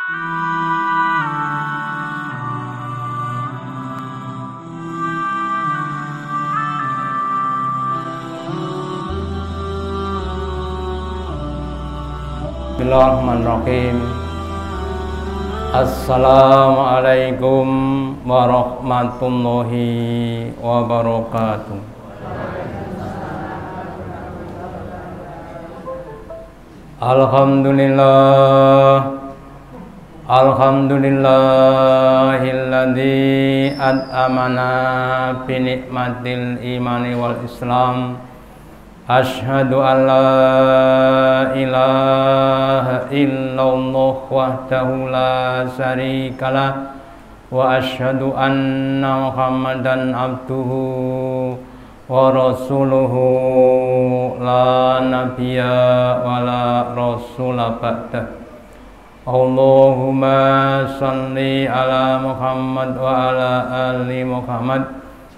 Bismillahirrahmanirrahim. Assalamualaikum warahmatullahi wabarakatuh. Alhamdulillahilladzi at'amana bi nikmatil imani wal islam. Asyhadu an la ilaha illallah wahdahu la syarikalah wa asyhadu anna Muhammadan abduhu wa rasuluhu la nabiyya wa la rasula ba'dah. Allahumma shalli ala Muhammad wa ala ali Muhammad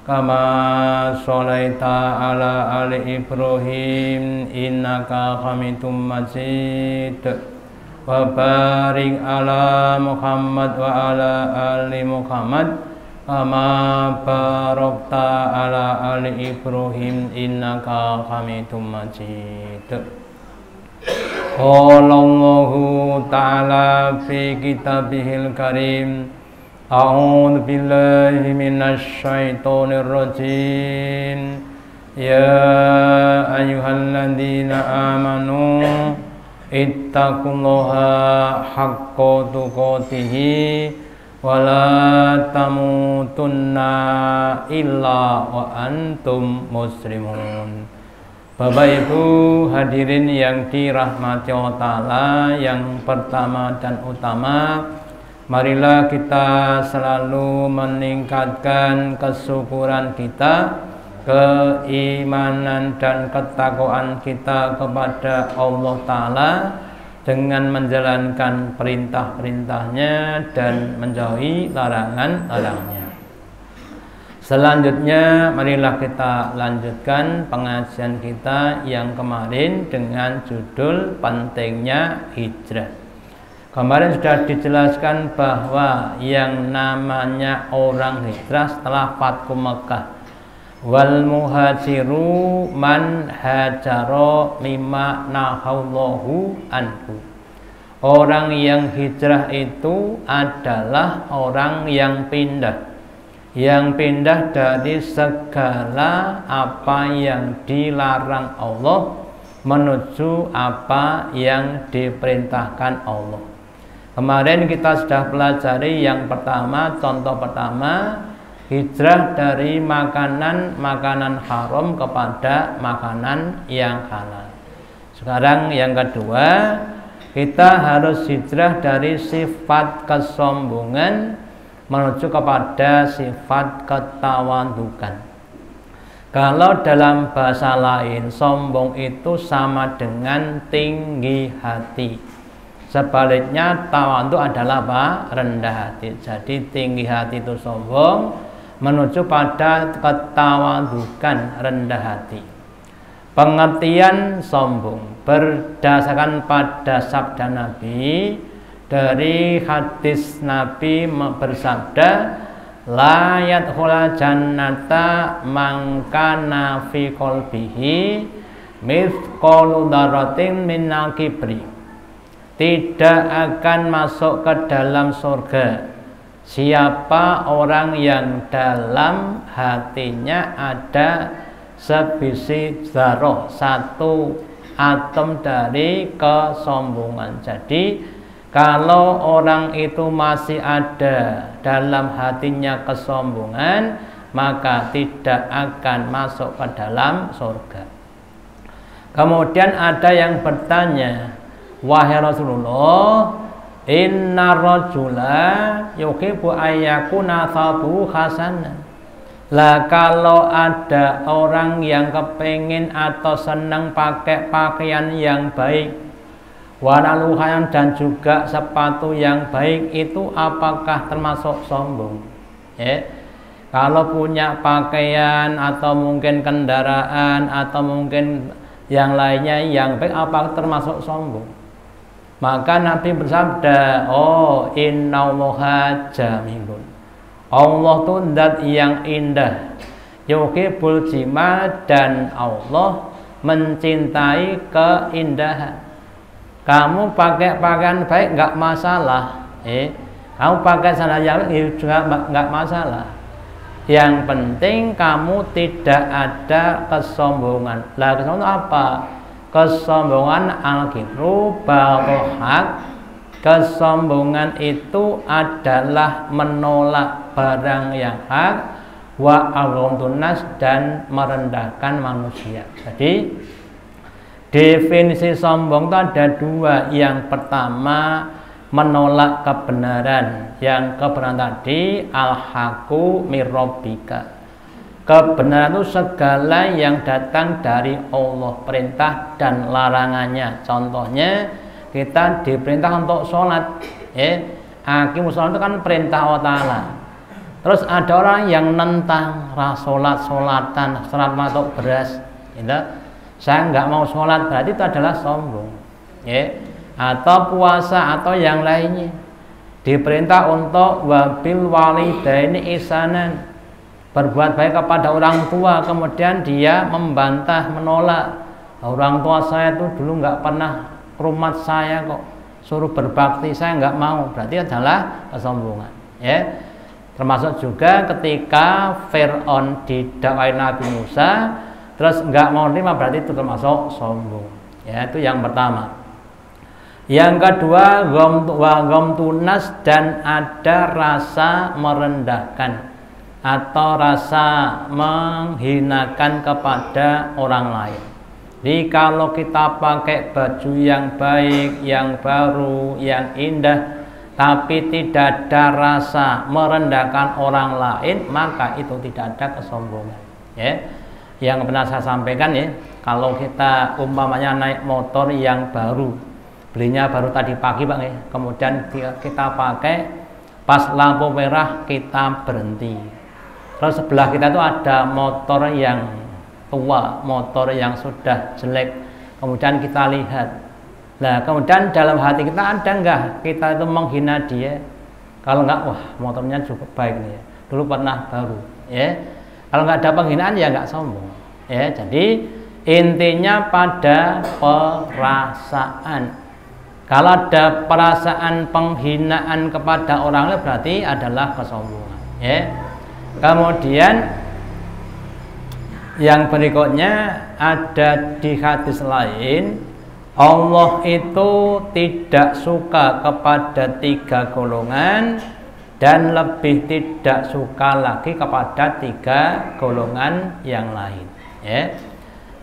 kama sholaita ala ali Ibrahim innaka hamidum majid wa barik ala Muhammad wa ala ali Muhammad kama barakta ala ali Ibrahim innaka hamidum majid. Qala Allahu ta'ala fi kitabihil karim. A'udzu billahi minasy syaithanir rajim. Ya ayyuhalladzina amanu ittaqullaha haqqa tuqatih wa la tamutunna illa wa antum muslimun. Bapak Ibu hadirin yang dirahmati Allah Ta'ala, yang pertama dan utama, marilah kita selalu meningkatkan kesyukuran kita, keimanan dan ketakwaan kita kepada Allah Ta'ala dengan menjalankan perintah-perintahnya dan menjauhi larangan-larangannya. Selanjutnya marilah kita lanjutkan pengajian kita yang kemarin dengan judul pentingnya hijrah. Kemarin sudah dijelaskan bahwa yang namanya orang hijrah setelah Fathu Makkah, wal muhajiru man hajaro mimma nahallahu anhu. Orang yang hijrah itu adalah orang yang pindah dari segala apa yang dilarang Allah menuju apa yang diperintahkan Allah. Kemarin kita sudah pelajari yang pertama, contoh pertama, hijrah dari makanan haram kepada makanan yang halal. Sekarang yang kedua, kita harus hijrah dari sifat kesombongan menuju kepada sifat ketawadukan. Kalau dalam bahasa lain, sombong itu sama dengan tinggi hati. Sebaliknya tawadhu adalah apa? Rendah hati. Jadi tinggi hati itu sombong, menuju pada ketawadukan, rendah hati. Pengertian sombong berdasarkan pada sabda Nabi. Dari hadis Nabi bersabda, la yadkhulul jannata man kana fi qalbihi mithqalu dzarratin minal kibri. Tidak akan masuk ke dalam surga siapa orang yang dalam hatinya ada sebiji dzarrah, satu atom dari kesombongan. Jadi kalau orang itu masih ada dalam hatinya kesombongan, maka tidak akan masuk ke dalam surga. Kemudian ada yang bertanya, wahai Rasulullah, inna rajula yuhibbu ayyakuna thabuhu hasanan. Lah kalau ada orang yang kepingin atau senang pakai pakaian yang baik, warna luhayan dan juga sepatu yang baik, itu apakah termasuk sombong? Kalau punya pakaian atau mungkin kendaraan atau mungkin yang lainnya yang baik, apakah termasuk sombong? Maka Nabi bersabda, oh innallaha jamilun, Allah itu zat yang indah, yuhibbul jimal, dan Allah mencintai keindahan. Kamu pakai pakaian baik nggak masalah, kamu pakai sandal yang juga nggak masalah. Yang penting kamu tidak ada kesombongan. Lah kesombongan apa? Kesombongan al-ghirru baghul haq. Kesombongan itu adalah menolak barang yang hak, wa aghamdun nas, dan merendahkan manusia. Jadi definisi sombong itu ada dua. Yang pertama menolak kebenaran. Yang kebenaran tadi al-haqqu mir rabbika. Kebenaran itu segala yang datang dari Allah, perintah dan larangannya. Contohnya kita diperintah untuk sholat, aqimus sholat itu kan perintah Allah Ta'ala. Terus ada orang yang nentang sholat-sholatan, sholat matok beras, saya nggak mau sholat, berarti itu adalah sombong, atau puasa atau yang lainnya. Diperintah untuk wabil walidaini ihsanan, berbuat baik kepada orang tua, kemudian dia membantah, menolak. Orang tua saya itu dulu nggak pernah ke rumah saya kok, suruh berbakti, saya nggak mau, berarti adalah kesombongan. Termasuk juga ketika Fir'aun didakwai Nabi Musa, terus nggak mau terima, berarti itu termasuk sombong. Itu yang pertama. Yang kedua, ghamtunas, dan ada rasa merendahkan atau rasa menghinakan kepada orang lain. Jadi kalau kita pakai baju yang baik, yang baru, yang indah, tapi tidak ada rasa merendahkan orang lain, maka itu tidak ada kesombongan. Yang pernah saya sampaikan, kalau kita umpamanya naik motor yang baru, belinya baru tadi pagi Pak, kemudian kita pakai, pas lampu merah kita berhenti. Terus sebelah kita itu ada motor yang tua, motor yang sudah jelek, kemudian kita lihat. Nah, kemudian dalam hati kita ada enggak kita itu menghina dia? Kalau enggak, wah motornya cukup baik nih, dulu pernah baru. Kalau enggak ada penghinaan ya enggak sombong. Jadi intinya pada perasaan. Kalau ada perasaan penghinaan kepada orang lain, berarti adalah kesombongan. Kemudian yang berikutnya ada di hadis lain, Allah itu tidak suka kepada 3 golongan dan lebih tidak suka lagi kepada 3 golongan yang lain.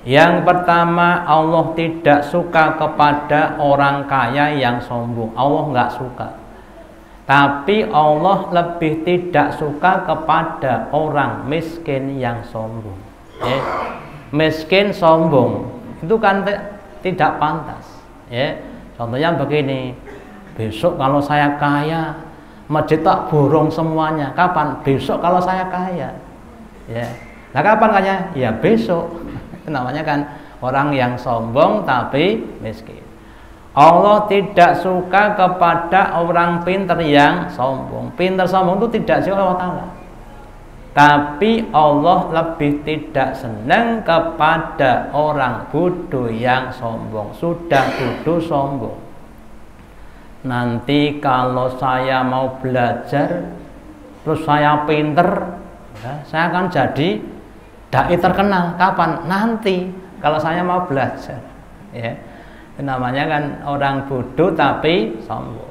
Yang pertama, Allah tidak suka kepada orang kaya yang sombong. Allah nggak suka. Tapi Allah lebih tidak suka kepada orang miskin yang sombong. Miskin sombong itu kan tidak pantas. Contohnya begini, besok kalau saya kaya, masjid tak borong semuanya. Kapan? Besok kalau saya kaya. Nah kapan kaya? Ya besok. Itu namanya kan orang yang sombong tapi miskin. Allah tidak suka kepada orang pintar yang sombong. Pintar sombong itu tidak suka Allah Ta'ala. Tapi Allah lebih tidak senang kepada orang bodoh yang sombong. Sudah bodoh sombong. Nanti kalau saya mau belajar, terus saya pintar, saya akan jadi dai terkenal. Kapan? Nanti kalau saya mau belajar. Namanya kan orang bodoh tapi sombong.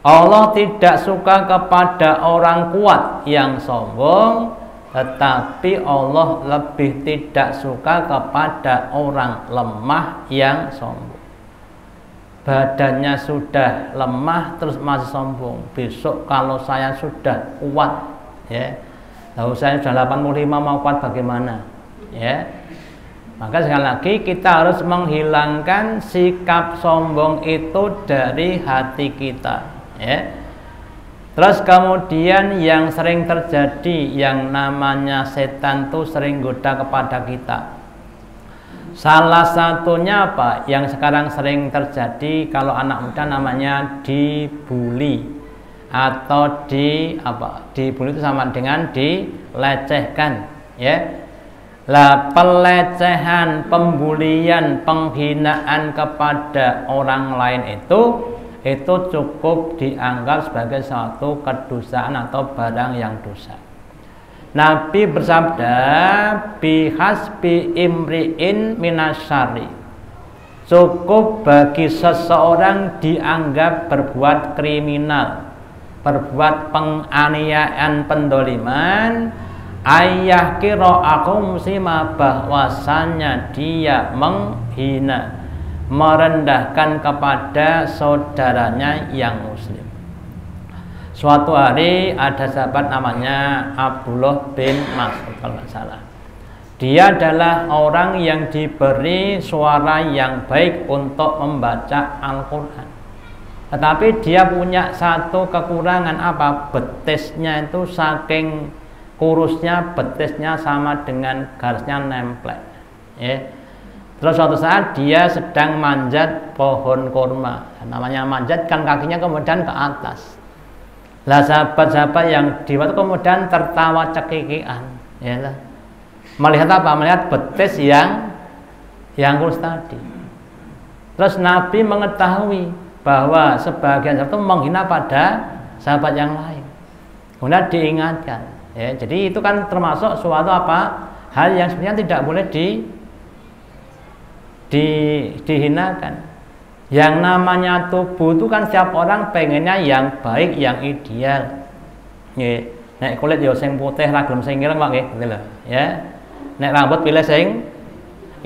Allah tidak suka kepada orang kuat yang sombong, tetapi Allah lebih tidak suka kepada orang lemah yang sombong. Badannya sudah lemah terus masih sombong. Besok kalau saya sudah kuat, lalu saya sudah 85 mau kuat bagaimana? Maka sekali lagi kita harus menghilangkan sikap sombong itu dari hati kita. Terus kemudian yang sering terjadi yang namanya setan tuh sering goda kepada kita. Salah satunya apa? Yang sekarang sering terjadi kalau anak muda namanya dibully atau dibully itu sama dengan dilecehkan, ya. Lah pelecehan, pembulian, penghinaan kepada orang lain itu cukup dianggap sebagai suatu kedosaan atau barang yang dosa. Nabi bersabda, bihasbi imri'in minasyari, cukup bagi seseorang dianggap berbuat kriminal, berbuat penganiayaan, pendoliman, ayah kira aku muslimah, bahwasannya dia menghina, merendahkan kepada saudaranya yang muslim. Suatu hari ada sahabat namanya Abdullah bin Mas'ud kalau nggak salah. Dia adalah orang yang diberi suara yang baik untuk membaca Al-Quran. Tetapi dia punya satu kekurangan apa? Betisnya itu saking kurusnya, betisnya sama dengan garisnya nemplek. Ya. Terus suatu saat dia sedang manjat pohon kurma. Namanya manjat kan kakinya kemudian ke atas. Lah sahabat-sahabat yang di waktu kemudian tertawa cekikian, ya lah. Melihat apa? Melihat betis yang kurus tadi. Terus Nabi mengetahui bahwa sebagian sahabat itu menghina pada sahabat yang lain. Kemudian diingatkan, ya. Jadi itu kan termasuk suatu apa? Hal yang sebenarnya tidak boleh dihinakan. Yang namanya tubuh itu kan setiap orang pengennya yang baik, yang ideal. Nggih, nek kulit ya sing putih ra gelem sing ireng kok nggih, gitu lho, ya. Nek rambut pilih sing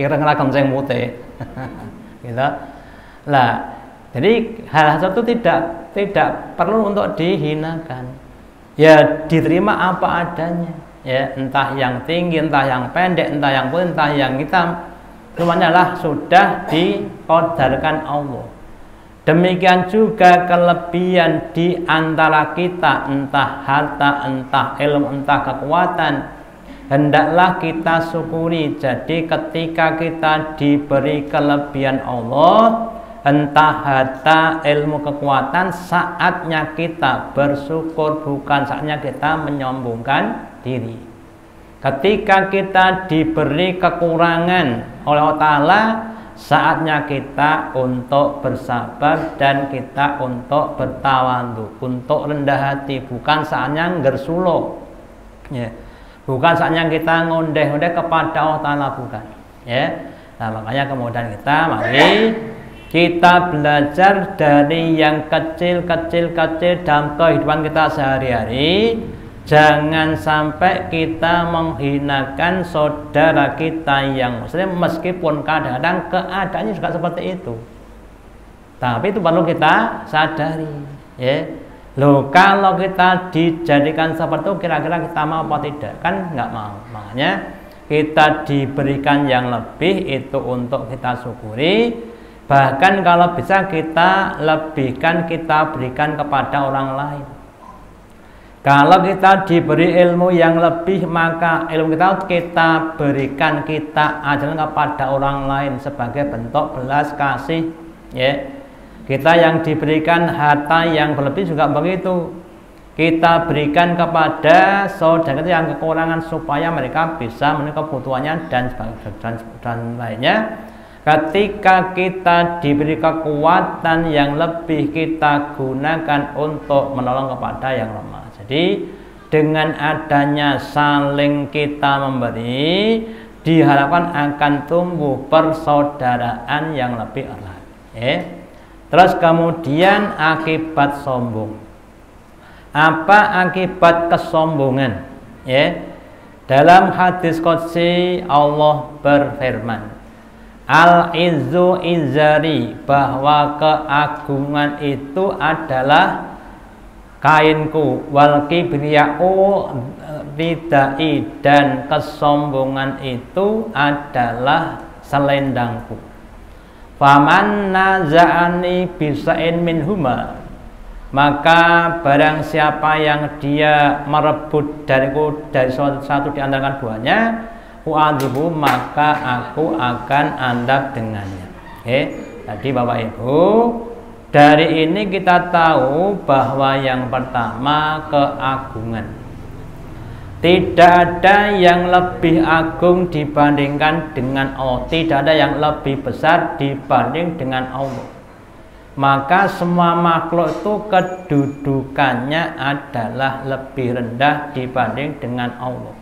ireng ra gelem sing putih. Gitu. Lah, jadi hal itu tidak perlu untuk dihinakan. Ya diterima apa adanya. Ya, entah yang tinggi, entah yang pendek, entah yang putih, entah yang hitam. Semuanya lah sudah diqadarkan Allah. Demikian juga kelebihan di antara kita, entah harta, entah ilmu, entah kekuatan, hendaklah kita syukuri. Jadi ketika kita diberi kelebihan Allah, entah harta, ilmu, kekuatan, saatnya kita bersyukur, bukan saatnya kita menyombongkan diri. Ketika kita diberi kekurangan oleh Allah Ta'ala, saatnya kita untuk bersabar dan kita untuk bertawadhu, untuk rendah hati, bukan saatnya ngersulo, ya. Bukan saatnya kita ngondeh-ngondeh kepada Allah Ta'ala, bukan, ya. Nah makanya kemudian mari kita belajar dari yang kecil-kecil dalam kehidupan kita sehari-hari. Jangan sampai kita menghinakan saudara kita yang muslim, meskipun kadang-kadang keadaannya juga seperti itu. Tapi itu perlu kita sadari, ya. Loh, kalau kita dijadikan seperti itu, kira-kira kita mau apa tidak? Kan nggak mau. Makanya kita diberikan yang lebih itu untuk kita syukuri. Bahkan kalau bisa kita lebihkan, kita berikan kepada orang lain. Kalau kita diberi ilmu yang lebih, maka ilmu kita berikan, kita ajarkan kepada orang lain sebagai bentuk belas kasih, ya. Kita yang diberikan harta yang berlebih juga begitu, kita berikan kepada saudara kita yang kekurangan supaya mereka bisa memenuhi kebutuhannya dan lainnya. Ketika kita diberi kekuatan yang lebih, kita gunakan untuk menolong kepada yang lemah. Jadi dengan adanya saling kita memberi, diharapkan akan tumbuh persaudaraan yang lebih erat. Terus kemudian akibat sombong. Apa akibat kesombongan? Dalam hadis qudsi Allah berfirman, Al-izzu izari, bahwa keagungan itu adalah kainku, wal kibriya'u ridai, dan kesombongan itu adalah selendangku. Faman naza'ani bisa'in minhuma, maka barang siapa yang dia merebut dariku dari satu di antara keduanya, u'adzibu maka aku akan adab dengannya. Oke, tadi Bapak Ibu, dari ini kita tahu bahwa yang pertama keagungan. Tidak ada yang lebih agung dibandingkan dengan Allah. Tidak ada yang lebih besar dibanding dengan Allah. Maka semua makhluk itu kedudukannya adalah lebih rendah dibanding dengan Allah.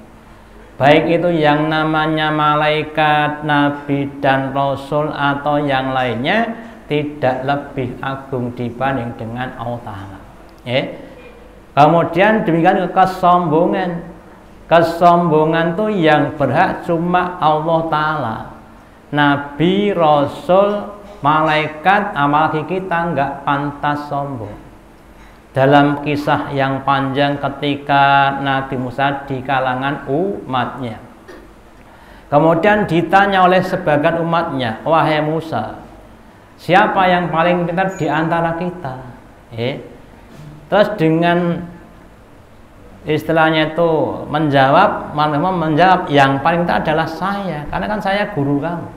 Baik itu yang namanya malaikat, nabi dan rasul atau yang lainnya, tidak lebih agung dibanding dengan Allah Ta'ala. Kemudian demikian kesombongan. Kesombongan itu yang berhak cuma Allah Ta'ala. Nabi, rasul, malaikat, apalagi kita nggak pantas sombong. Dalam kisah yang panjang ketika Nabi Musa di kalangan umatnya, kemudian ditanya oleh sebagian umatnya, wahai Musa, siapa yang paling pintar di antara kita? Terus dengan istilahnya itu menjawab yang paling pintar adalah saya, karena kan saya guru kamu.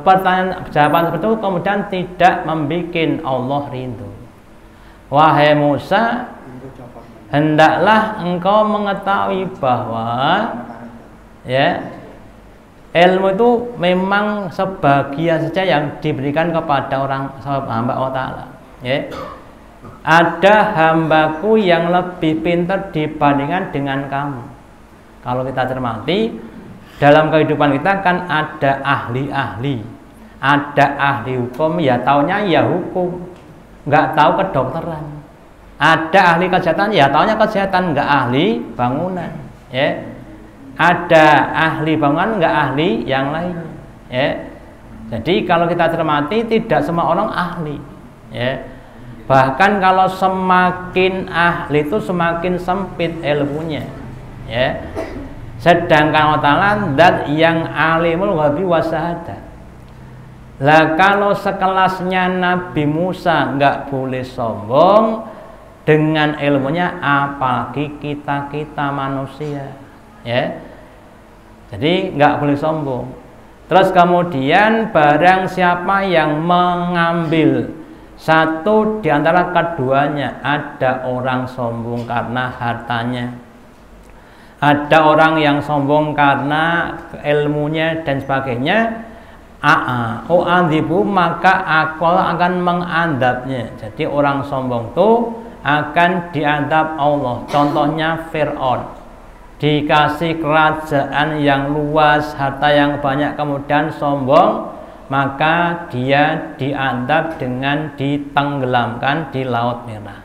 Pertanyaan jawaban seperti itu kemudian tidak membuat Allah rindu. Wahai Musa, hendaklah engkau mengetahui bahwa ilmu itu memang sebagian saja yang diberikan kepada orang hamba Allah Ta'ala. Ada hambaku yang lebih pintar dibandingkan dengan kamu. Kalau kita cermati, dalam kehidupan kita kan ada ahli-ahli, ada ahli hukum, ya taunya ya hukum, nggak tahu kedokteran. Ada ahli kesehatan, ya taunya kesehatan, nggak ahli bangunan. Ada ahli bangunan, nggak ahli yang lain. Jadi kalau kita cermati, tidak semua orang ahli. Bahkan kalau semakin ahli itu semakin sempit ilmunya. Sedangkan Allah Ta'ala zat yang alimul ghaibi wasyahada. Lah kalau sekelasnya Nabi Musa nggak boleh sombong dengan ilmunya, apalagi kita manusia. Jadi nggak boleh sombong. Terus kemudian barang siapa yang mengambil satu di antara keduanya, ada orang sombong karena hartanya, ada orang yang sombong karena ilmunya dan sebagainya, u'adzibu maka aku akan mengadabnya. Jadi orang sombong itu akan diadab Allah. Contohnya Fir'aun, dikasih kerajaan yang luas, harta yang banyak, kemudian sombong, maka dia diadab dengan ditenggelamkan di Laut Merah.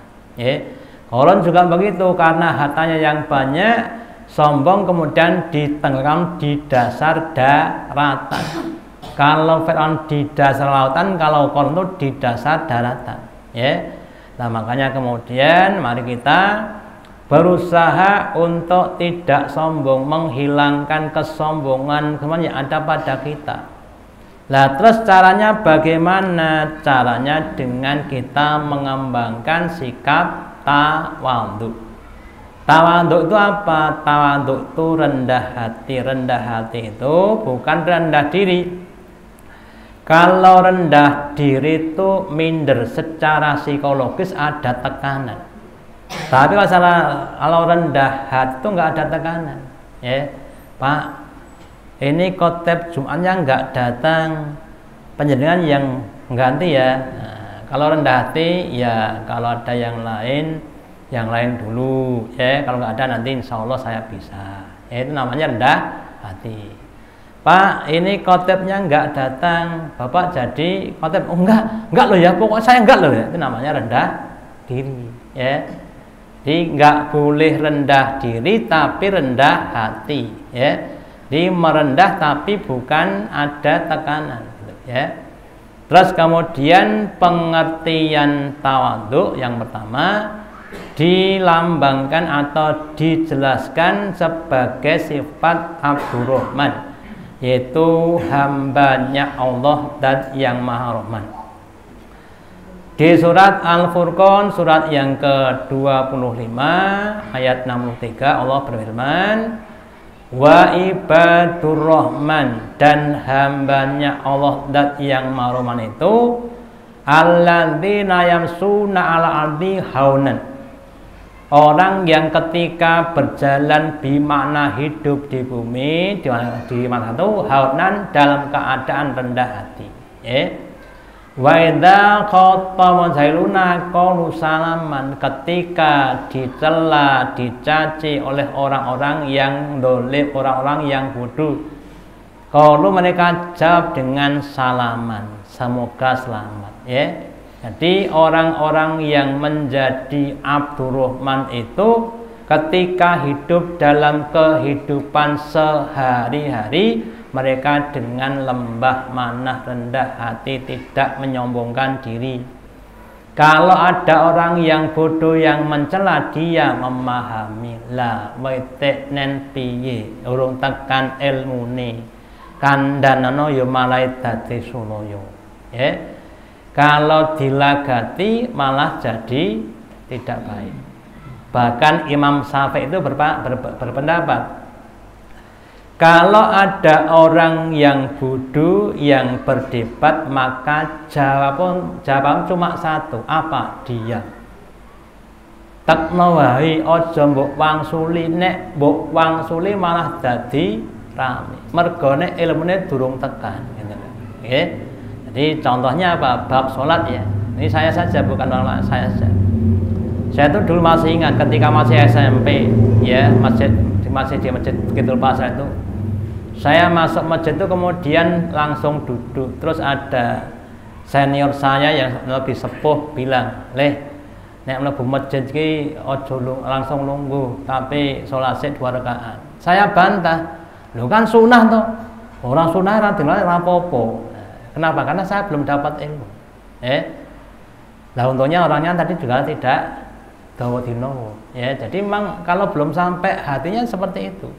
Korun juga begitu, karena hartanya yang banyak, sombong, kemudian ditenggelam di dasar daratan. Kalau Fir'aun di dasar lautan, kalau Korun itu di dasar daratan. Nah makanya kemudian mari kita berusaha untuk tidak sombong, menghilangkan kesombongan yang ada pada kita. Nah terus caranya bagaimana? Caranya dengan kita mengembangkan sikap tawadhu. Tawadhu itu apa? Tawadhu itu rendah hati. Rendah hati itu bukan rendah diri. Kalau rendah diri itu minder, secara psikologis ada tekanan. Tapi kalau rendah hati itu nggak ada tekanan. Pak, ini khotib Jumatnya nggak datang, panjenengan yang ganti ya. Nah, kalau rendah hati ya kalau ada yang lain dulu. Kalau nggak ada nanti insya Allah saya bisa. Itu namanya rendah hati. Pak, ini khotibnya nggak datang, Bapak jadi khotib. Oh enggak loh ya, pokoknya saya enggak loh ya. Itu namanya rendah diri. Jadi nggak boleh rendah diri tapi rendah hati. Jadi merendah tapi bukan ada tekanan. Terus kemudian pengertian tawadhu yang pertama dilambangkan atau dijelaskan sebagai sifat Abdurrahman, yaitu hambanya Allah dan yang Maha Rahman. Di surat Al-Furqan, surat yang ke-25 ayat 63, Allah berfirman, wa ibadur rahman, dan hambanya Allah dat yang maroman itu alladzina yamsuna ala ardi haunan, orang yang ketika berjalan bimakna hidup di bumi, di mana itu haunan, dalam keadaan rendah hati, wa idza khatamul jailuna qalu salaman, ketika dicela, dicaci oleh orang-orang yang dolim, orang-orang yang bodoh, qalu mereka jawab dengan salaman, semoga selamat, Jadi orang-orang yang menjadi Abdurrahman itu ketika hidup dalam kehidupan sehari-hari, mereka dengan lembah manah, rendah hati, tidak menyombongkan diri. Kalau ada orang yang bodoh yang mencela, dia memahami la weteknen piye urung tekan ilmune kandhanana ya malai dadi suloyo. Kalau dilagati malah jadi tidak baik. Bahkan Imam Syafi'i itu berpendapat, kalau ada orang yang bodoh yang berdebat, maka jawaban cuma satu, apa? Diam. Tekno wae aja mbok wangsuli, nek mbok wangsuli malah dadi rame. Mergone ilmune durung tekan, gitu. Jadi contohnya apa? Bab sholat ya. Ini saya saja, bukan ulama, saya saja. Saya tuh dulu masih ingat ketika masih SMP, masih di masjid Kitul Pasar itu. Saya masuk masjid itu kemudian langsung duduk. Terus ada senior saya yang lebih sepuh bilang, nek mlebu masjid iki aja langsung lungguh, tapi sholat 2 rakaat. Saya bantah, lho kan sunah toh. Orang sunah ra dengar ra apa-apa. Kenapa? Karena saya belum dapat ilmu. Nah untungnya orangnya tadi juga tidak dawa dinowo. Jadi memang kalau belum sampai hatinya seperti itu.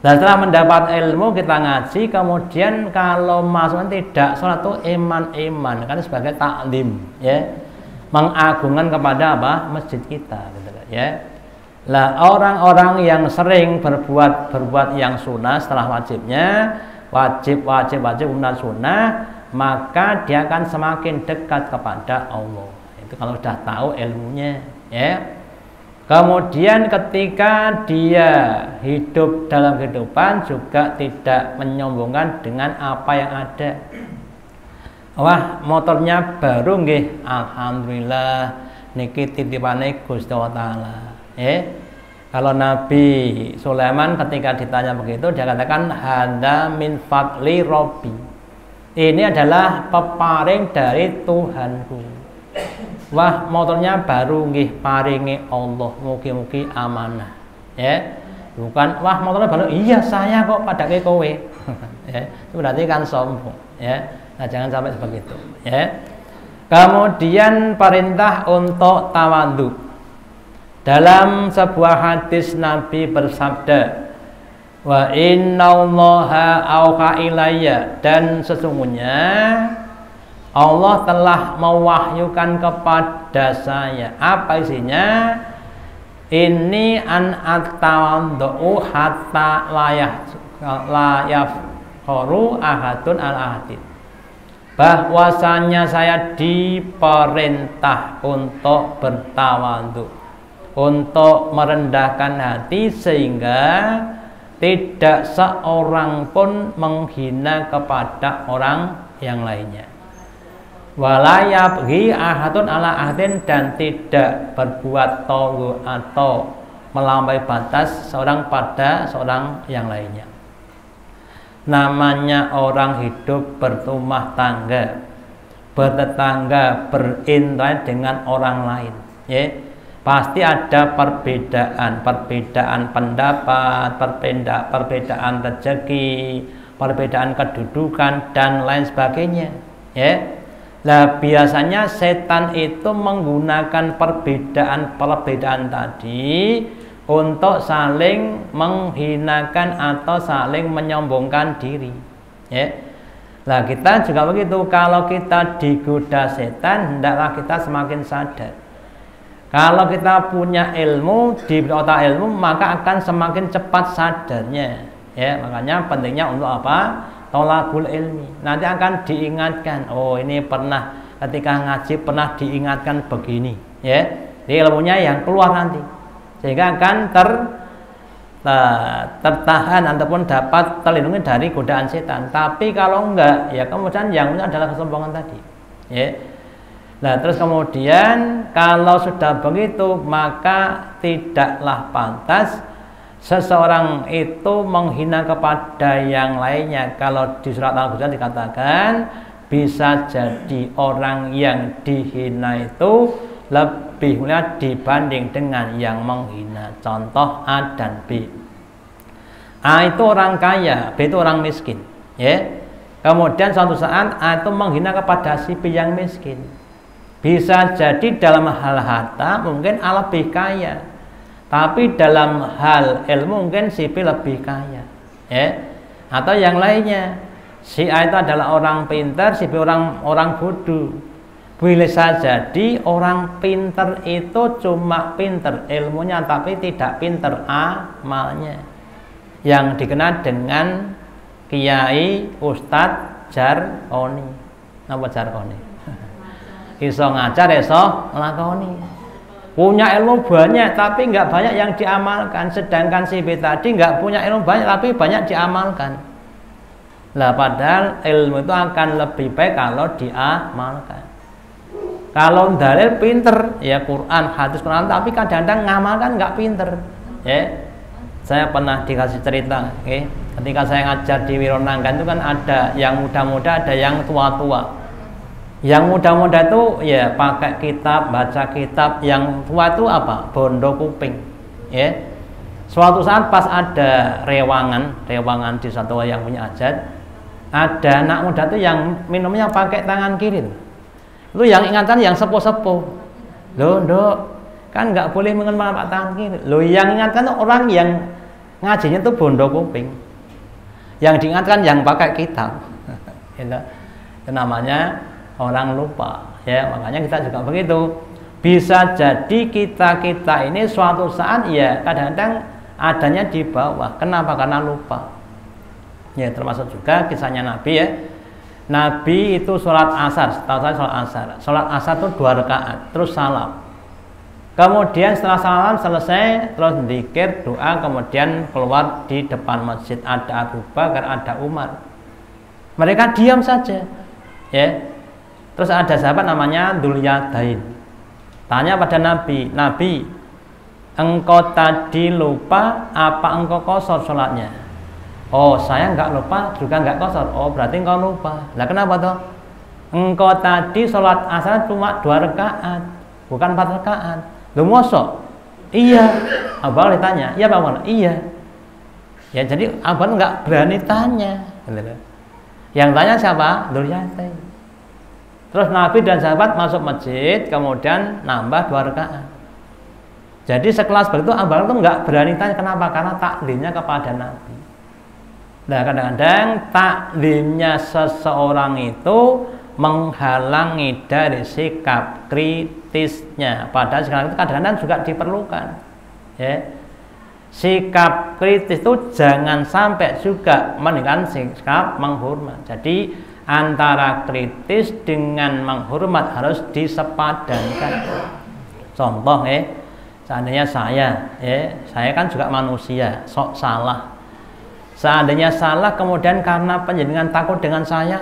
Dan setelah mendapat ilmu kita ngaji, kemudian kalau masukkan tidak sholat itu iman karena sebagai taklim, mengagungkan kepada apa? Masjid kita, gitu kan, Lah orang-orang yang sering berbuat yang sunnah setelah wajibnya, wajib sunnah, maka dia akan semakin dekat kepada Allah. Itu kalau sudah tahu ilmunya, Kemudian ketika dia hidup dalam kehidupan juga tidak menyombongkan dengan apa yang ada. Wah, motornya baru nggih, alhamdulillah niki titipane Gusti Taala. Kalau Nabi Sulaiman ketika ditanya begitu, dia katakan hada min fadli Robbi. Ini adalah peparing dari Tuhanku. Wah, motornya baru nggih paringi Allah, mugi-mugi amanah. Bukan wah motornya baru, iya saya kok padake kowe. Itu berarti kan sombong, Nah, jangan sampai seperti itu, Kemudian perintah untuk tawadhu. Dalam sebuah hadis Nabi bersabda, wa innallaha auha ilayya, dan sesungguhnya Allah telah mewahyukan kepada saya. Apa isinya? Ini an at-tawadhu hatta layafkharu ahadun al-ahadin. Bahwasanya saya diperintah untuk bertawadhu, untuk merendahkan hati sehingga tidak seorang pun menghina kepada orang yang lainnya. Walayabghi ahadun ala ahdin, dan tidak berbuat tonggo atau melampaui batas seorang pada seorang yang lainnya. Namanya orang hidup berumah tangga, bertetangga, berinteraksi dengan orang lain, pasti ada perbedaan pendapat, perbedaan rezeki, perbedaan kedudukan dan lain sebagainya, Nah, biasanya setan itu menggunakan perbedaan tadi untuk saling menghinakan atau saling menyombongkan diri, Nah, kita juga begitu. Kalau kita digoda setan, hendaklah kita semakin sadar Kalau kita punya ilmu, di otak ilmu, maka akan semakin cepat sadarnya. Ya, makanya pentingnya untuk apa? Tolabul ilmi. Nanti akan diingatkan. Oh, ini pernah ketika ngaji pernah diingatkan begini. Ya, jadi ilmunya yang keluar nanti, sehingga akan tertahan ataupun dapat terlindungi dari godaan setan. Tapi kalau enggak, ya kemudian yang adalah kesombongan tadi. Ya. Nah, terus kemudian kalau sudah begitu, maka tidaklah pantas seseorang itu menghina kepada yang lainnya. Kalau di surat Al-Hujurat dikatakan bisa jadi orang yang dihina itu lebih mulia dibanding dengan yang menghina. Contoh A dan B. A itu orang kaya, B itu orang miskin. Ya. Kemudian suatu saat A itu menghina kepada si B yang miskin. Bisa jadi dalam hal harta mungkin A lebih kaya, tapi dalam hal ilmu mungkin si B lebih kaya, ya. Atau yang lainnya, si A itu adalah orang pintar, si B orang bodoh. Bisa jadi orang pintar itu cuma pintar ilmunya, tapi tidak pintar amalnya, yang dikenal dengan Kiai Ustadz Jarkoni. Apa Jarkoni? Iso ngajar, iso nglakoni. Punya ilmu banyak tapi nggak banyak yang diamalkan. Sedangkan si B tadi nggak punya ilmu banyak tapi banyak diamalkan. Lah padahal ilmu itu akan lebih baik kalau diamalkan. Kalau dalil pinter, ya Quran, hadis Quran, tapi kadang-kadang ngamalkan nggak pinter. Ya, saya pernah dikasih cerita. Ketika saya ngajar di Wironanggan itu kan ada yang muda-muda, ada yang tua-tua. Yang muda-muda itu ya pakai kitab, baca kitab. Yang tua itu apa? Bondo kuping. Ya. Suatu saat pas ada rewangan di satu yang punya hajat, ada anak muda itu yang minumnya pakai tangan kiri. Itu yang ingatkan yang sepuh-sepuh. Loh, Nduk, kan nggak boleh minum pakai tangan kiri. Loh, yang ingatkan orang yang ngajinya itu bondo kuping. Yang diingatkan yang pakai kitab. Itu namanya orang lupa, ya. Makanya kita juga begitu. Bisa jadi kita ini suatu saat ya kadang-kadang adanya di bawah. Kenapa? Karena lupa. Ya, termasuk juga kisahnya Nabi, ya. Nabi itu sholat asar, setahu saya sholat asar. Sholat asar itu 2 rakaat, terus salam. Kemudian setelah salam selesai, terus zikir, doa, kemudian keluar di depan masjid. Ada Abu Bakar, ada Umar. Mereka diam saja, ya. Terus ada sahabat namanya Dzul-Yadain. Tanya pada Nabi, Nabi, engkau tadi lupa apa engkau qashar sholatnya? Oh, saya enggak lupa juga enggak qashar. Oh, berarti engkau lupa. Lah kenapa toh? Engkau tadi sholat asar cuma 2 rakaat, bukan 4 rakaat. Lu mosok? Iya. Abang ditanya, iya Pak Wan? Iya. Ya jadi abang enggak berani tanya. Yang tanya siapa? Dzul-Yadain. Terus Nabi dan sahabat masuk masjid, kemudian nambah 2 rakaat. Jadi sekelas begitu abang itu nggak berani tanya. Kenapa? Karena taklimnya kepada Nabi. Nah, kadang-kadang taklimnya seseorang itu menghalangi dari sikap kritisnya. Padahal sekarang itu kadang-kadang juga diperlukan. Ya. Sikap kritis itu jangan sampai juga meninggalkan sikap menghormat. Jadi antara kritis dengan menghormat harus disepadankan. Contoh, seandainya saya kan juga manusia, sok salah. Seandainya salah kemudian karena penjenengan takut dengan saya,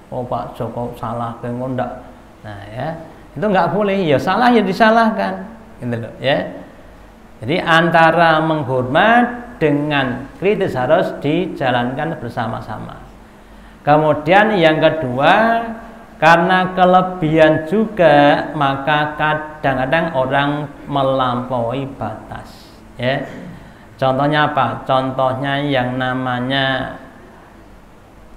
oh Pak Joko salah, pengen enggak. Nah, ya, itu enggak boleh. Ya salah ya disalahkan, gitu loh, ya. Jadi antara menghormat dengan kritis harus dijalankan bersama-sama. Kemudian yang kedua, karena kelebihan juga maka kadang-kadang orang melampaui batas, ya. Contohnya apa? Contohnya yang namanya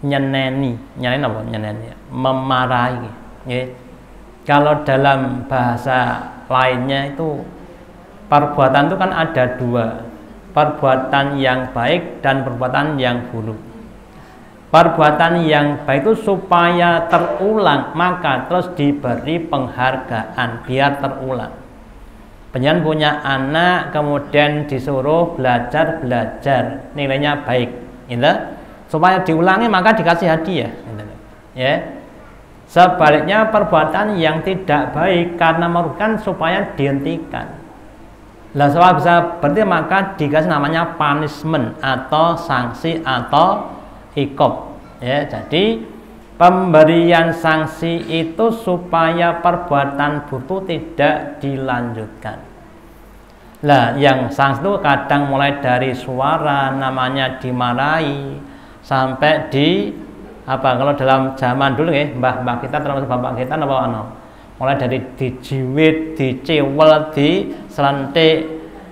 nyeneni apa? Nyeneni, memarahi, ya. Kalau dalam bahasa lainnya itu perbuatan itu kan ada 2, perbuatan yang baik dan perbuatan yang buruk. Perbuatan yang baik itu supaya terulang, maka terus diberi penghargaan biar terulang. Penjenengan punya anak kemudian disuruh belajar nilainya baik, gitu. Supaya diulangi maka dikasih hadiah, gitu. Ya. Sebaliknya perbuatan yang tidak baik karena merugikan supaya dihentikan. Lah supaya bisa berhenti maka dikasih namanya punishment atau sanksi atau iqab. Ya, jadi pemberian sanksi itu supaya perbuatan buruk tidak dilanjutkan. Lah, yang sanksi itu kadang mulai dari suara, namanya dimarahi, sampai di apa? Kalau dalam zaman dulu ya, mbah kita termasuk bapak kita mulai dari dijiwit, dicewel, diselentik,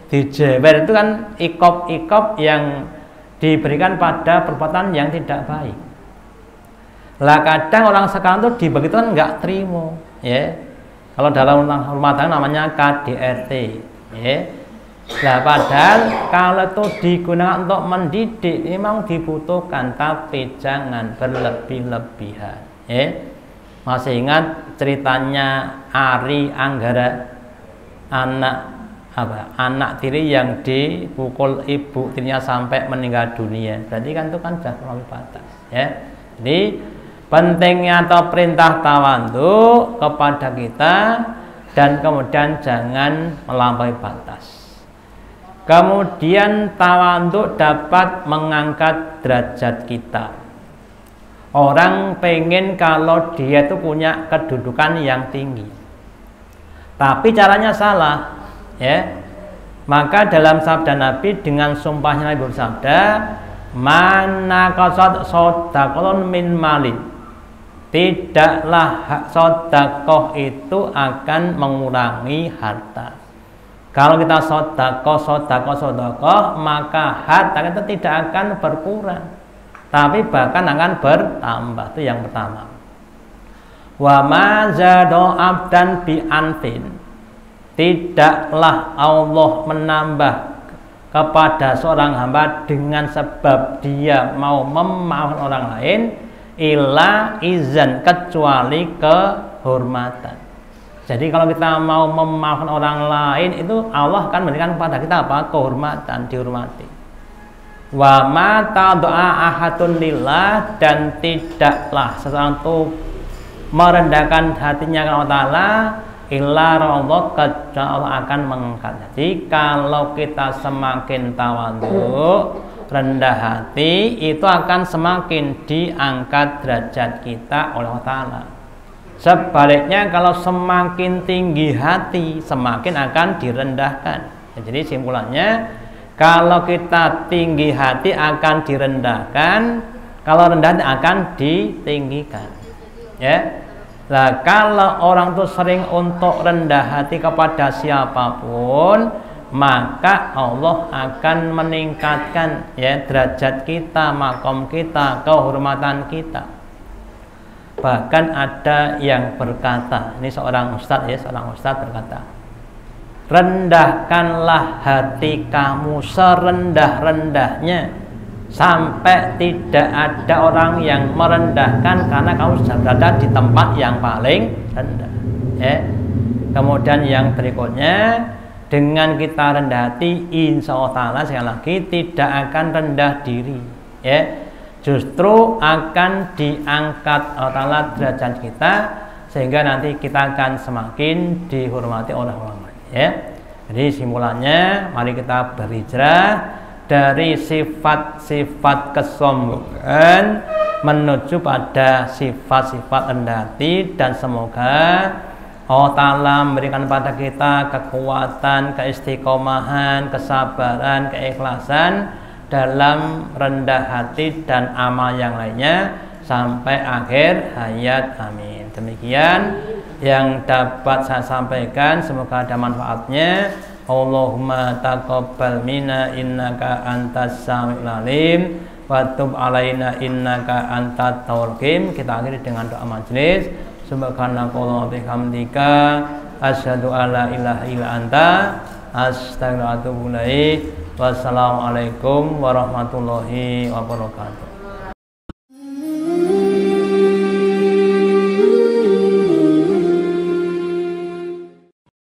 dijewer, itu kan ikop yang diberikan pada perbuatan yang tidak baik. Lah kadang orang sekarang tuh dibegitukan nggak terima, ya. Kalau dalam rumah tangga namanya KDRT, ya. Lah padahal kalau itu digunakan untuk mendidik memang dibutuhkan, tapi jangan berlebih-lebihan, ya. Masih ingat ceritanya Ari Anggara, anak tiri yang dipukul ibu tirinya sampai meninggal dunia. Berarti kan itu kan sudah terlalu batas, ya. Jadi pentingnya atau perintah tawadhu kepada kita dan kemudian jangan melampaui batas. Kemudian tawadhu dapat mengangkat derajat kita. Orang pengen kalau dia itu punya kedudukan yang tinggi, tapi caranya salah, ya. Maka dalam sabda Nabi dengan sumpahnya Nabi bersabda, "Mana qasad shadaqatun min malin." Tidaklah sedekah itu akan mengurangi harta. Kalau kita sedekah, maka harta kita tidak akan berkurang, tapi bahkan akan bertambah. Itu yang pertama. Wa ma zada abdan bi anfin. Tidaklah Allah menambah kepada seorang hamba dengan sebab dia mau memaafkan orang lain, illa izan, kecuali kehormatan. Jadi kalau kita mau memaafkan orang lain itu Allah akan memberikan kepada kita apa? Kehormatan, dihormati. Wa ma ta'a ahadun lillah, dan tidaklah seseorang itu merendahkan hatinya kepada Allah Ta'ala illa Allah, kecuali Allah akan mengangkat. Jadi kalau kita semakin tawadhu, rendah hati, itu akan semakin diangkat derajat kita oleh Allah Ta'ala. Sebaliknya kalau semakin tinggi hati, semakin akan direndahkan. Jadi simpulannya, kalau kita tinggi hati akan direndahkan, kalau rendah hati akan ditinggikan, ya. Nah, kalau orang itu sering untuk rendah hati kepada siapapun, maka Allah akan meningkatkan, ya, derajat kita, makom kita, kehormatan kita. Bahkan ada yang berkata, ini seorang ustadz berkata, rendahkanlah hati kamu serendah-rendahnya sampai tidak ada orang yang merendahkan karena kamu sudah berada di tempat yang paling rendah, ya. Kemudian yang berikutnya, dengan kita rendah hati, insya Allah Ta'ala sekali lagi tidak akan rendah diri, ya. Justru akan diangkat Allah Ta'ala derajat kita, sehingga nanti kita akan semakin dihormati oleh orang lain, ya. Jadi simpulannya, mari kita berhijrah dari sifat-sifat kesombongan menuju pada sifat-sifat rendah hati, dan semoga Allah Ta'ala memberikan pada kita kekuatan, keistiqomahan, kesabaran, keikhlasan dalam rendah hati dan amal yang lainnya sampai akhir hayat. Amin. Demikian yang dapat saya sampaikan, semoga ada manfaatnya. Allahumma taqabbal minna innaka antas samiul alim wa tub alaina innaka antat tawwabur rahim. Kita akhiri dengan doa majelis. Subhanakallahumma wa bihamdika asyhadu an la ilaha illa anta astaghfiruka wa atubu ilaik. Wassalamualaikum warahmatullahi wabarakatuh.